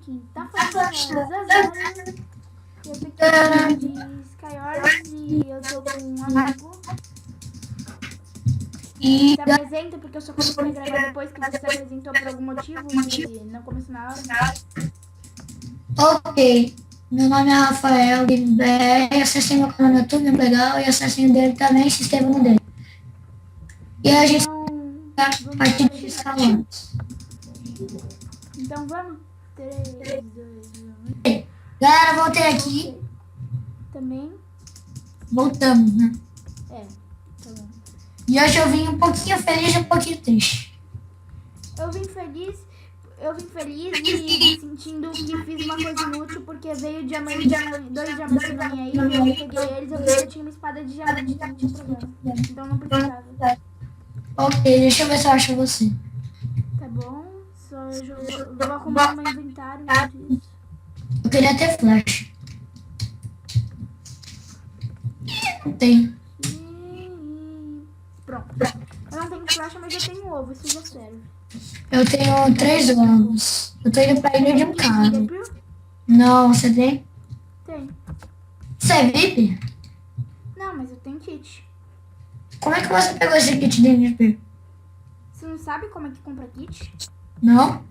quem tá falando é Zazara. Eu tô aqui de Skywars e eu tô com um amigo. Se apresenta, porque eu só comecei a gravar depois que você se apresentou por algum motivo e não começou na hora. Ok, meu nome é Rafael BR, acessei meu canal no YouTube, muito legal, e acessei o dele também, se inscreva no dele. E a gente vai Então, vamos partir partir. de escalões. Então vamos. 3, 2, 1. Galera, voltei aqui, Também. voltamos, né? É, tá bom. E hoje eu vim um pouquinho feliz e um pouquinho triste. Eu vim feliz e me sentindo que fiz uma coisa inútil, porque veio diamante, 2 diamantes pra mim aí, eu peguei eles, eu vi que eu tinha uma espada de diamante, não tinha problema. Então não precisava. Ok, deixa eu ver se eu acho você. Tá bom, só eu vou arrumar meu inventário enquanto isso. Eu queria ter flash. Não tem. Pronto. Eu não tenho flecha, mas eu tenho ovo, isso já serve. Eu tenho 3 ovos. Eu tô indo pra ilha de um cara. Viu? Não, você tem? Tem. Você é VIP? Não, mas eu tenho kit. Como é que você pegou esse kit de MVP? Você não sabe como é que compra kit? Não?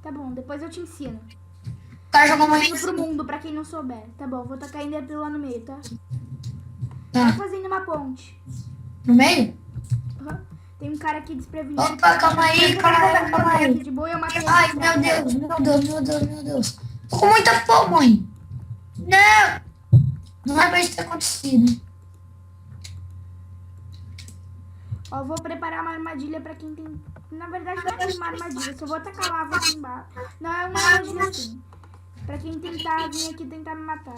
Tá bom, depois eu te ensino. O cara jogou uma Indo pro mundo, pra quem não souber. Tá bom, vou tacar ainda lá no meio, tá? Tá. Vai fazendo uma ponte. No meio? Uhum. Tem um cara aqui desprevenido. Opa, calma aí. De boa, eu matei Ai, ele. meu Deus, meu Deus, meu Deus, meu Deus. Tô com muita fome, mãe. Não! Não é pra isso ter acontecido. Ó, vou preparar uma armadilha pra quem tem... Na verdade, não é uma armadilha, só vou tacar lava aqui embaixo. Não, é uma armadilha assim. Pra quem tentar vir aqui tentar me matar.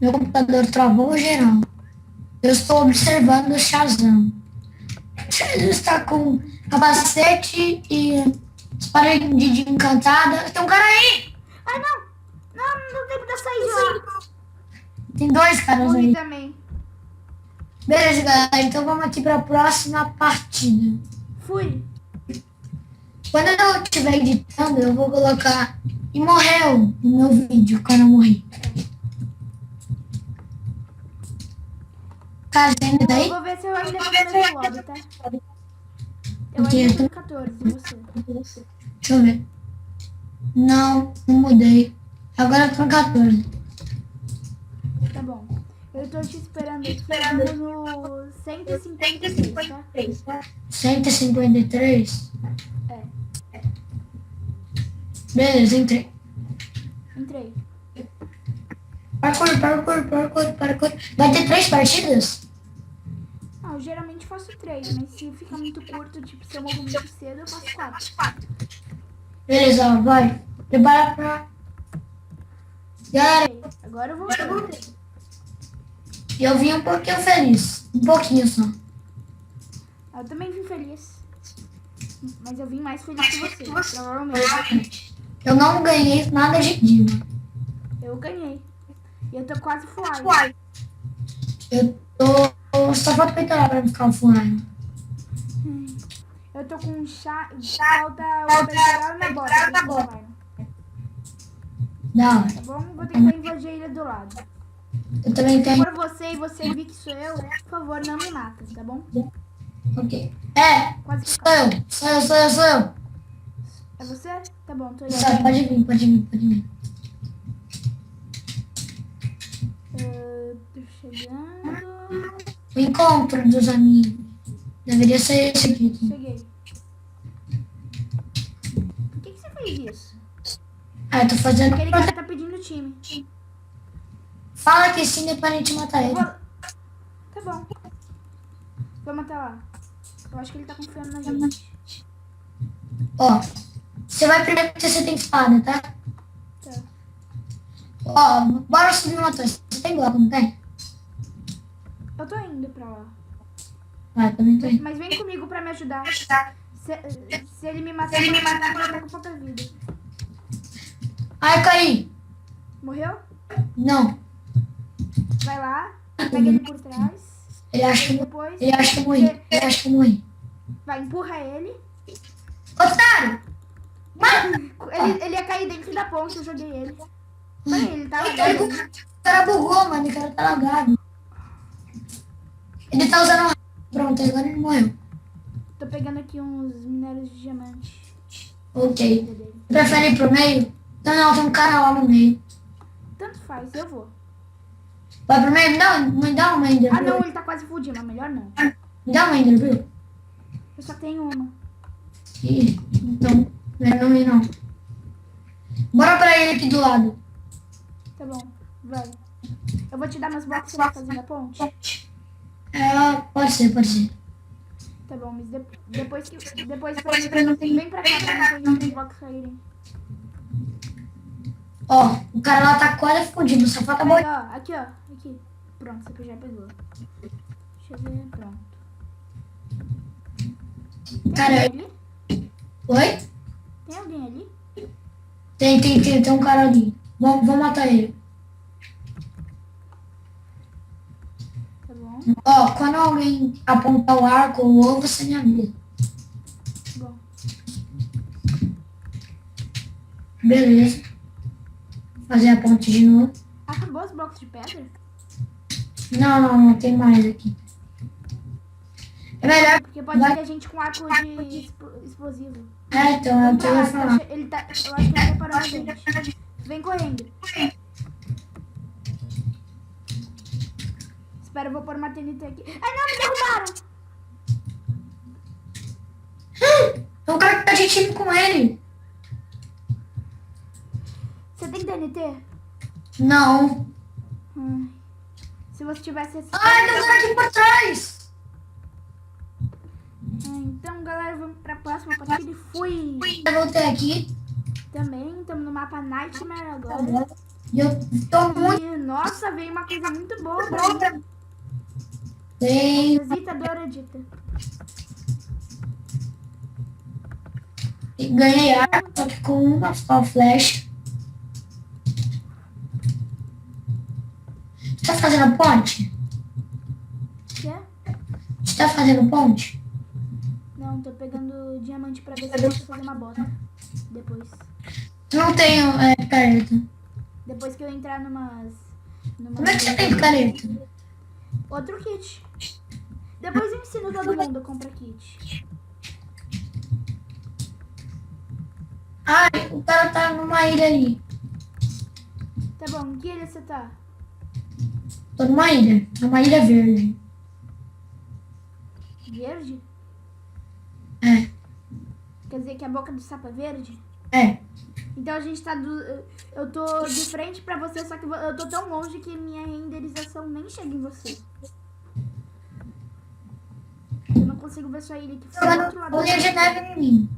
Meu computador travou geral. Eu estou observando o Shazam. Ele está com capacete e espada de encantada. Tem um cara aí! Ai, não! Não deu tempo de eu sair de lá. Tem 2 caras Morri aí. também. Beleza, galera. Então vamos aqui para a próxima partida. Fui. Quando eu estiver editando, eu vou colocar e morreu no meu vídeo quando eu morri. Cara, você ainda tá Eu aí? vou ver se eu ainda tô no mesmo lobby, tá? Eu ainda tô no 14, e você? Deixa eu ver. Não mudei. Agora eu tô no 14. Tá bom. Eu tô te esperando aqui. Vamos no 153, tá? 153? É, Beleza, entrei. entrei. Parkour. Vai ter 3 partidas? Ah, eu geralmente faço 3, mas se ficar muito curto, tipo, se eu morro muito cedo, eu faço 4. Beleza, ó, vai. Prepara pra... Galera, Agora eu vou. eu vim um pouquinho feliz. Um pouquinho só. Eu também vim feliz. Mas eu vim mais feliz que você, provavelmente. Eu não ganhei nada de diva. Eu ganhei. E eu tô quase full. Eu tô... Só falta peitoral pra ficar flying. Eu tô com chá. Falta o peitoral na bota. Não, Tá bom? Vou ter que invadir a ilha do lado. eu também Se tenho... for você e você vir que sou eu, por favor, não me mata, tá bom? Ok. É, Quase que sou eu. É você? Tá bom, tô Só, indo. pode vir. Tô chegando. O encontro dos amigos. Deveria ser esse aqui. Cheguei. Por que você fez isso? Ah, eu tô fazendo... Aquele cara tá pedindo time. Fala que sim, depois a gente mata ele. Tá bom. Vamos até lá. Eu acho que ele tá confiando na gente. Ó, você vai primeiro porque você tem espada, tá? Tá. Ó, bora subir uma torre. Você tem bloco, não tem? Eu tô indo pra lá. Ah, também tem. Mas vem comigo pra me ajudar. Se ele me matar, eu vou tá com pouca vida. Ai, eu caí. Morreu? Não. Vai lá, pega ele por trás. Ele acha Depois, que eu morri. vai, empurra ele. Otário! Ele ia cair dentro da ponte, eu joguei ele. Olha, ele tá lagado. O cara bugou, mano. O cara tá lagado. Ele tá usando... Pronto, agora ele morreu. Tô pegando aqui uns minérios de diamante. Ok. Prefere ir pro meio? Não, tem um cara lá no meio. Tanto faz, eu vou. Vai pro meio? Me dá uma Ender Ah, não, Pearl. ele tá quase fudindo, mas melhor não. Me dá uma Ender Pearl. Eu só tenho uma. Ih, então, melhor não ir não. Bora pra ele aqui do lado. Tá bom, vai. Eu vou te dar meus blocos, você vai fazendo a ponte? Pode ser. Tá bom, mas depois pra não ter... Vem pra cá pra não ter os blocos caírem. Ó, o cara lá tá quase fudido, só falta Aí, boa. ó, aqui. Pronto, você já pegou. Deixa eu ver, pronto. Tem Cara, alguém ali? oi? Tem alguém ali? Tem um cara ali. Vamos matar ele. Tá bom, Ó, quando alguém apontar o arco ou o ovo, você me avisa. bom. Beleza. Fazer a ponte de novo. Acabou os blocos de pedra? Não, tem mais aqui. É melhor. Porque pode ter gente com arco de explosivo. Então, é o Vamos que pra eu lá, ia falar. eu acho que ele separou a gente. Vem correndo. Espera, eu vou pôr uma TNT aqui. Ai, não, me derrubaram! É um cara que tá de time com ele. Você tem TNT? Não. Ai. Se você tivesse esse... Ai, tem um cara aqui por trás. Então, galera, vamos pra próxima partida e fui! Eu voltei aqui. Também, estamos no mapa Nightmare agora. E eu tô muito E, nossa, veio uma coisa muito boa pra mim. bem. Visitadora dita. Ganhei arma, só que com uma só flecha. Você tá fazendo ponte? Quê? Você tá fazendo ponte? Não, tô pegando diamante pra ver se eu posso fazer uma bota. Depois. Não tenho picareta. Depois que eu entrar numas... Como é que você tem picareta? Outro kit. Depois eu ensino todo mundo a comprar kit. Ai, o cara tá numa ilha ali. Tá bom, que ilha você tá? Tô numa ilha. Numa ilha verde. Verde? É. Quer dizer que a boca do sapo é verde? É. Então a gente tá eu tô de frente pra você, só que eu tô tão longe que minha renderização nem chega em você. Eu não consigo ver sua ilha que fica do outro lado. Bolinha de neve em mim.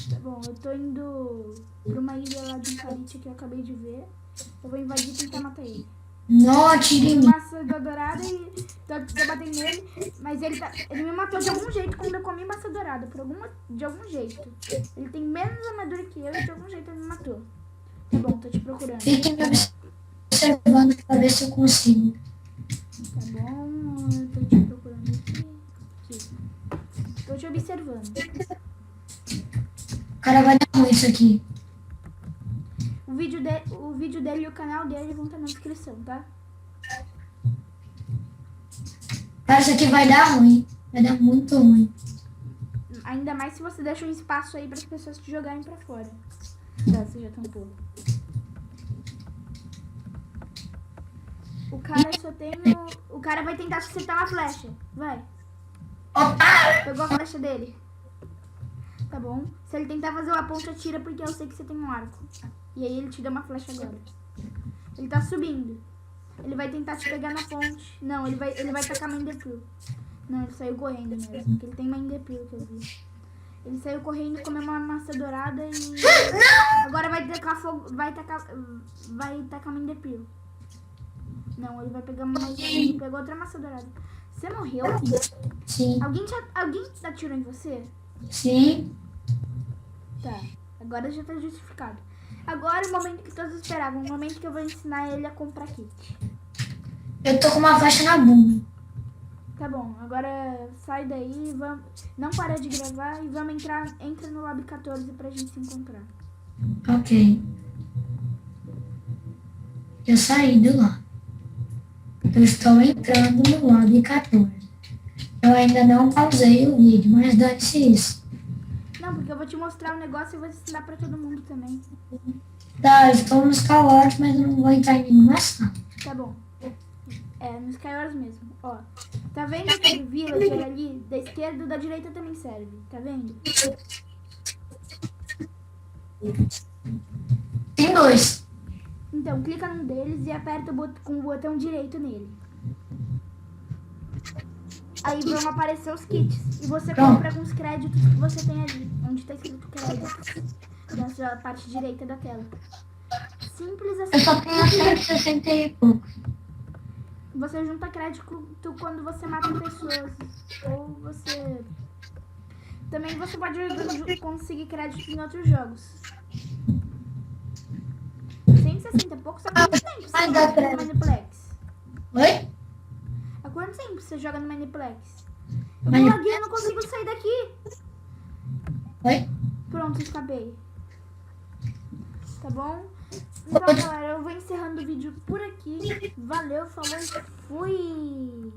Tá bom, eu tô indo pra uma ilha lá de Incarite que eu acabei de ver. Eu vou invadir e tentar matar ele. Não atire em mim. Maçã dourada e tô batendo nele, mas ele me matou de algum jeito quando eu comi maçã dourada, de algum jeito. Ele tem menos armadura que eu e de algum jeito ele me matou. Tá bom, tô te procurando. Fiquem me observando pra ver se eu consigo. Tá bom, eu tô te procurando aqui. Tô te observando. O cara vai dar ruim isso aqui. O vídeo dele e o canal dele vão estar na descrição, tá? Cara, isso aqui vai dar ruim. Vai dar muito ruim. Ainda mais se você deixa um espaço aí para as pessoas te jogarem pra fora. Tá, você já tampou. O cara só tem o cara vai tentar acertar uma flecha. Vai. Opa! Pegou a flecha dele. Tá bom. Se ele tentar fazer uma ponte, atira porque eu sei que você tem um arco. E aí ele te dá uma flecha agora. Ele tá subindo. Ele vai tentar te pegar na ponte. Não, ele vai tacar uma Enderpearl. Não, ele saiu correndo mesmo. Porque ele tem uma Enderpearl que eu vi. Ele saiu correndo, comeu uma maçã dourada e... Agora vai tacar fogo... Vai tacar uma Enderpearl. Não, ele vai pegar uma... Ele pegou outra maçã dourada. Você morreu? Sim. Alguém atirou em você? Sim. Tá. Agora já tá justificado. Agora é o momento que todos esperavam. O momento que eu vou ensinar ele a comprar kit. Eu tô com uma flecha na bunda. Tá bom, agora sai daí, vamos, não para de gravar e vamos entra no Lab 14 pra gente se encontrar. Ok. Eu saí de lá. Eu estou entrando no lobby 14. Eu ainda não pausei o vídeo, mas dane-se isso. Não, porque eu vou te mostrar um negócio e vou ensinar pra todo mundo também. Tá, eu estou no Skywars, mas eu não vou entrar em nenhuma sala. Tá bom. É, no Skywars mesmo. Ó, tá vendo aquele villager ali? Da esquerda e da direita também serve. Tá vendo? Tem dois. Então, clica num deles e aperta com o botão direito nele. Aí vão aparecer os kits. E você Pronto. compra com os créditos que você tem ali. Onde tá escrito créditos. Na sua parte direita da tela. Simples Eu assim. só tenho 160 e pouco. Você junta crédito quando você mata pessoas. Ou você... Também você pode conseguir crédito em outros jogos. 160 e pouco, só quanto tempo você Mas dá joga no crédito. Miniplex? Oi? Há quanto tempo você joga no Miniplex? Eu tô Mani- laguei, eu não consigo sair daqui. Oi? Pronto, escapei. Tá bom? Então, galera, eu vou encerrando o vídeo por aqui. Valeu, falou e fui!